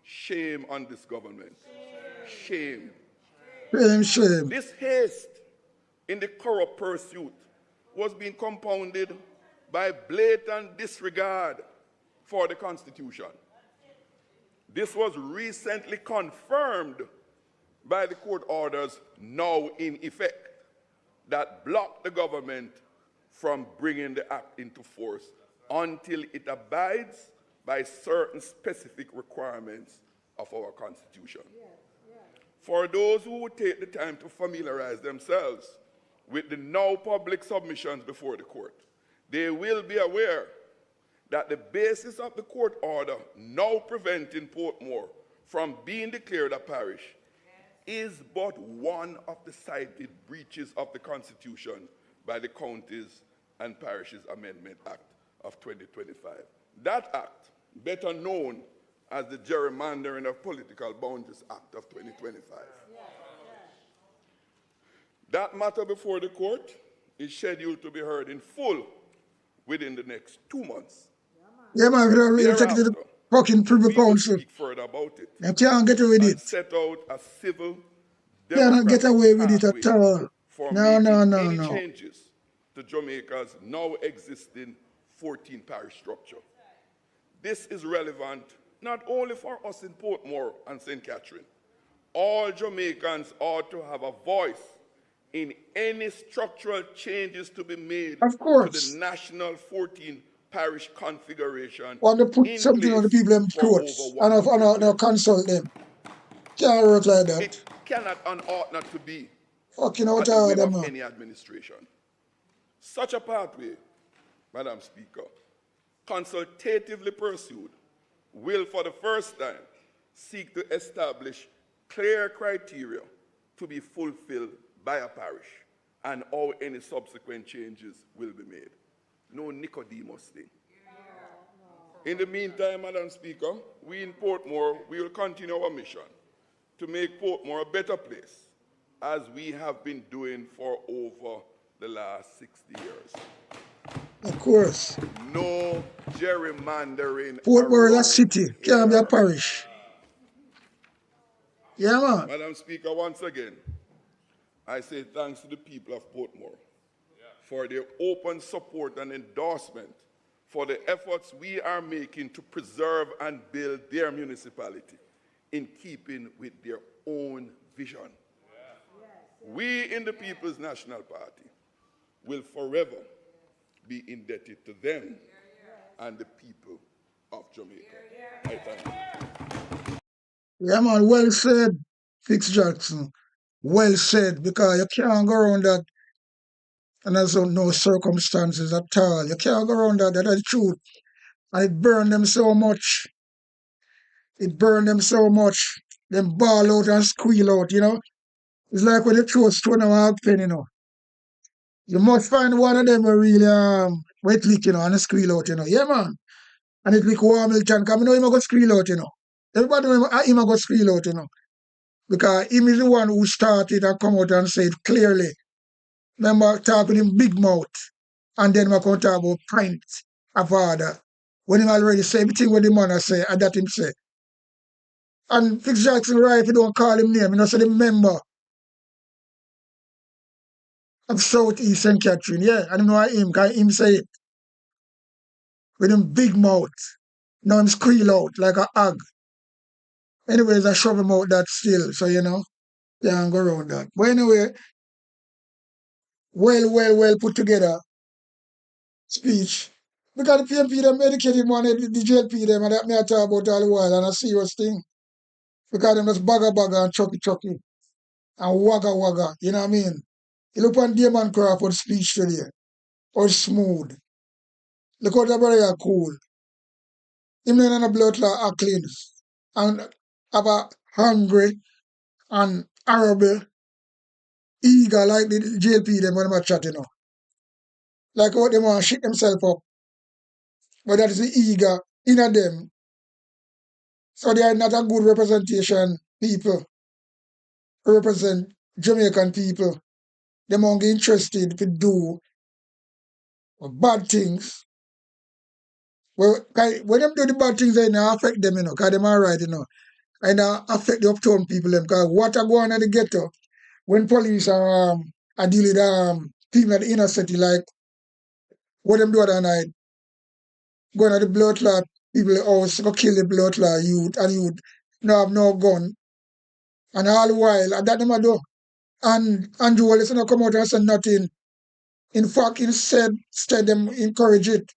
Shame on this government. Shame. Shame. This haste in the corrupt pursuit was being compounded by blatant disregard for the Constitution. This was recently confirmed by the court orders now in effect that block the government from bringing the act into force until it abides by certain specific requirements of our Constitution. For those who would take the time to familiarize themselves with the now public submissions before the court, they will be aware that the basis of the court order now preventing Portmore from being declared a parish is but one of the cited breaches of the Constitution by the Counties and Parishes Amendment Act of 2025. That act, better known as the Gerrymandering of Political Boundaries Act of 2025. That matter before the court is scheduled to be heard in full within the next 2 months. Yeah, man, we don't really take it to the fucking Privy Council. Speak further about it. You can't get away with it. Set out a civil, you cannot get away with it at all. No. Changes to Jamaica's now existing 14 parish structure. This is relevant not only for us in Portmore and St. Catherine. All Jamaicans ought to have a voice in any structural changes to be made to the national 14 parish configuration. Want to put something on the people in throats and consult them. Can't work like that. It cannot and ought not to be fucking out at the of whim of any administration. Such a pathway, Madam Speaker, consultatively pursued, will for the first time seek to establish clear criteria to be fulfilled by a parish and how any subsequent changes will be made. No Nicodemus thing. In the meantime, Madam Speaker, we in Portmore, we will continue our mission to make Portmore a better place, as we have been doing for over the last 60 years. Of course. No gerrymandering. Portmore is a city, can't be a parish. Yeah, man. Madam Speaker, once again, I say thanks to the people of Portmore for their open support and endorsement for the efforts we are making to preserve and build their municipality in keeping with their own vision. We in the People's National Party will forever be indebted to them and the people of Jamaica. I thank you. Yeah, man, well said, Fitz Jackson. Well said, because you can't go around that and there's no circumstances at all. You can't go around that. That's the truth. And it burned them so much. It burned them so much. Them ball out and squeal out, you know. It's like when you throw a stone and a pen, you know. You must find one of them who really wet lick, you know, and squeal out, you know. Yeah, man. And it lick warm Milton, because I know him going to squeal out, you know. Everybody know him going to squeal out, you know. Because him is the one who started and come out and said clearly. Remember, talk with him big mouth. And then we come talk about pint of order. When him already say everything what the man say, and that him say. And Fitz Jackson, right, if you don't call him name, you know, say the member of South East St. Catherine. Yeah, I don't know him, because him say it. With him big mouth. Now him squeal out like a hog. Anyways, I shove him out that still, so you know, can't go around that. But anyway, well put together speech. Because the PMP them educated man, the JLP them, and that me I talk about all the while, and a serious thing. Because them just bagger and chucky and wagga, you know what I mean? You look on Damon Crawford's speech today, or smooth. Look how the brother are cool. Him in a blood clot are clean. And have a hungry and horrible, eager like the JLP them when I'm chatting now. Like how they want to shit themselves up. But that is the eager in them. So they are not a good representation people who represent Jamaican people. They won't get interested to do bad things. Well, when them do the bad things, they not affect them, you know, because them are right, you know. And affect the uptown people, them, because what are going on in the ghetto, when police are dealing with people at the inner city, like what them do other night, going at the blood clot, people house, go kill the blood clot youth, and youth no have no gun. And all the while, and that them a do. And Andrew Wallace not come out and say nothing. In fact, instead them encourage it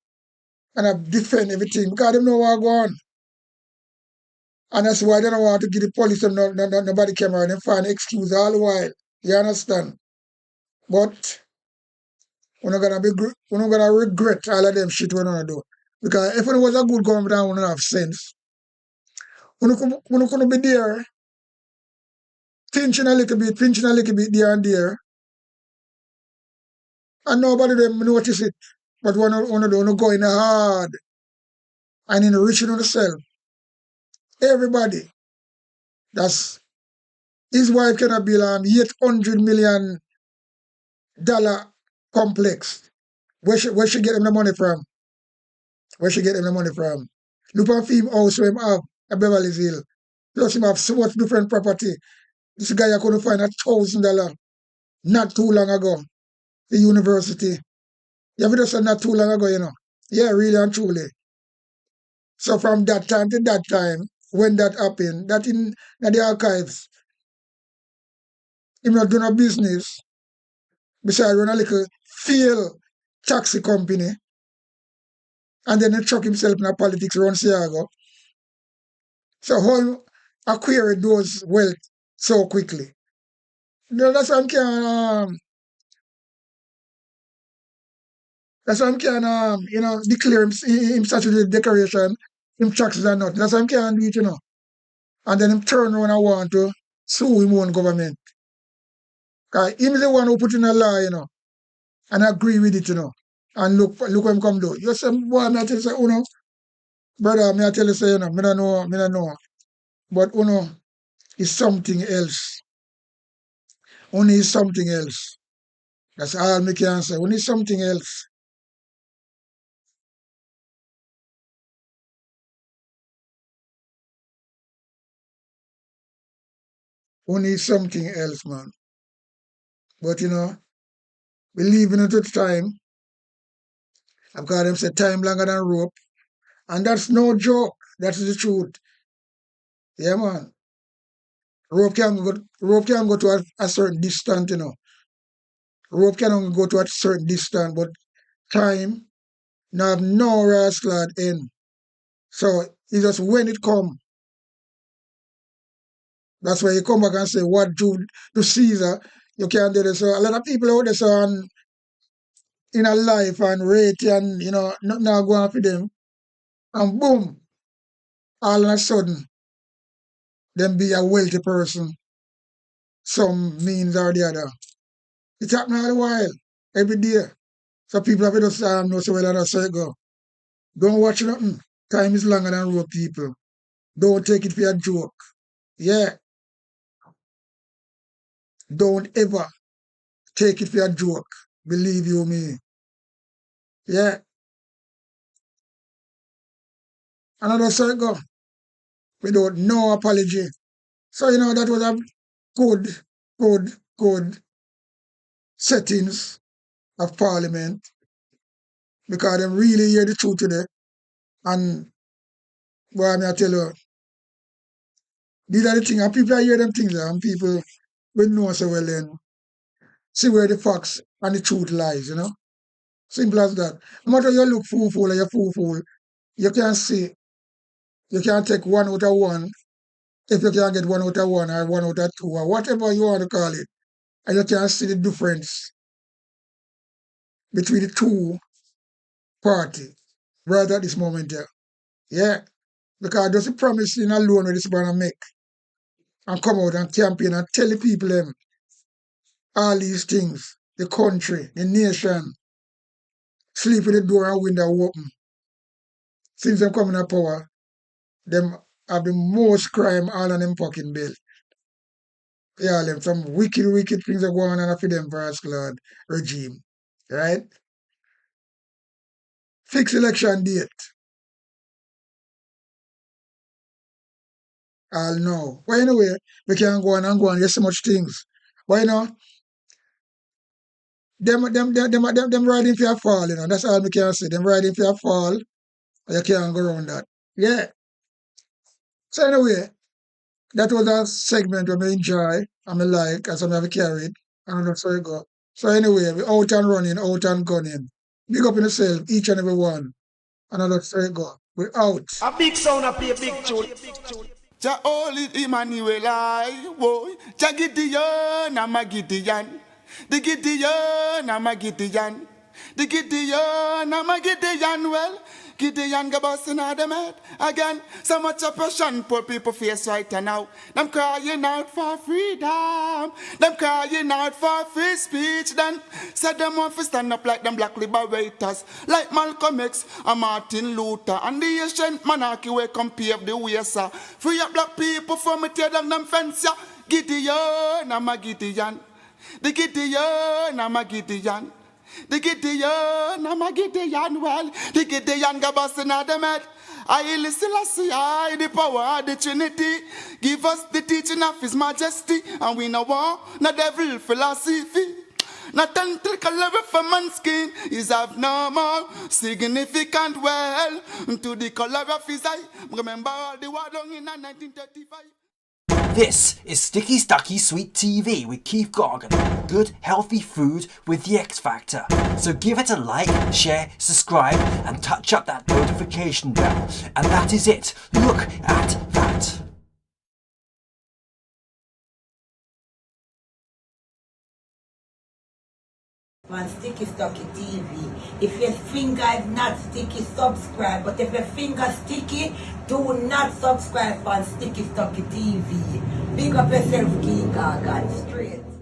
and defend everything, because them know what go on. And that's why they don't want to give the police them nobody camera and them find an excuse all the while. You understand? But we're not gonna regret all of them shit we're gonna do. Because if it was a good government, we don't have sense. We're not gonna be there, pinching a little bit there and there. And nobody them notice it. But we don't go in hard and enriching yourself. Everybody. That's his wife cannot build $800 million complex. Where she get him the money from? Where she get him the money from? Look at him house where him have a Beverly Hills. Plus him have so much different property. This guy I couldn't find $1,000 not too long ago. The university. You ever just said not too long ago, you know? Yeah, really and truly. So from that time to that time, when that happened, that in the archives, him not doing a business, besides run a little failed taxi company, and then he chuck himself in politics around Seattle. So how him acquire those wealth so quickly? No, that's why I'm can you know, declare him statutory declaration, him taxes and nothing. That's why I'm can do it, you know. And then him turn around and want to sue him own government. Because him is the one who put in a law, you know, and agree with it, you know. And look what him come do. You say, boy, me I tell you, say, you know, brother, me I tell you, say, you know, me don't know. But, you know, it's something else. Only is something else. That's all me can say. Only something else. Only something else, man. But, you know, we live in a time. I've got them say time longer than rope. And that's no joke. That's the truth. Yeah, man. Rope can go to a certain distance, you know. Rope can only go to a certain distance, but time, now have no rascal at end. So it's just when it come. That's why you come back and say, what do to Caesar, you can't do this. So a lot of people out there so in a life and rate and, nothing now going for them. And boom, all of a sudden, them be a wealthy person, some means or the other. It's happening all the while, every day. So people have to just know so well and that's how it go. Don't watch nothing. Time is longer than road, people. Don't take it for a joke. Yeah. Don't ever take it for a joke. Believe you me. Yeah. And that's how it go. Without no apology. So, that was a good settings of Parliament because they really hear the truth today. And boy, I tell you, these are the things, and people hear them things, and people will know so well then see where the facts and the truth lies, Simple as that. No matter you look fool or you're fool, you can see, you can take 1 out of 1 if you can get 1 out of 1 or 1 out of 2 or whatever you want to call it. And you can see the difference between the two parties right at this moment here. Yeah. Because there's a promise in alone with this man make. And come out and campaign and tell the people them all these things. The country, the nation, sleep with the door and window open. Since them coming to power, them have the most crime all on them fucking bill. Yeah, them some wicked things are going on for them first class regime. Right? Fix election date. I'll know. Well, anyway, we can go on and go on. There's so much things. Why not? Them riding for a fall, That's all we can say. Them riding for a fall. You can't go around that. Yeah. So anyway, that was a segment where I enjoy and I like and some have carried. And that's how it go. So anyway, we out and running, out and gunning. Big up in yourself, each and every one. And that's how it go. We're out. A big sound up here, big tune. Ja Oli Emmanuel I boy. Ja Gideon, I'm a Gideon. The Gideon, I'm a Gideon. The Gideon, I'm a Gideon. Well, Gideon go busting out them head again. So much oppression poor people face right now. Them crying out for freedom. Them crying out for free speech. Then said them want to stand up like them black liberators, like Malcolm X and Martin Luther. And the ancient monarchy will come pave the way, sir. Free up black people from me tear down them fence, yeah. Gideon, I'm a Gideon. The Gideon, I'm a Gideon. The Gideon, I'm a Gideon, well, the Gideon go busting out them head. I listen, I the power of the Trinity. Give us the teaching of His Majesty, and we no war, no devil philosophy. Not until color for man's skin is of no more significant well to the color of his eye. Remember all the war done in 1935. This is Sticky Stucky Sweet TV with Keith Gorgan. Good, healthy food with the X Factor. So give it a like, share, subscribe, and touch up that notification bell. And that is it. Look at that. On Sticky Stucky TV. If your finger is not sticky, subscribe. But if your finger sticky, do not subscribe on Sticky Stucky TV. Big up yourself, King Gorgan, straight.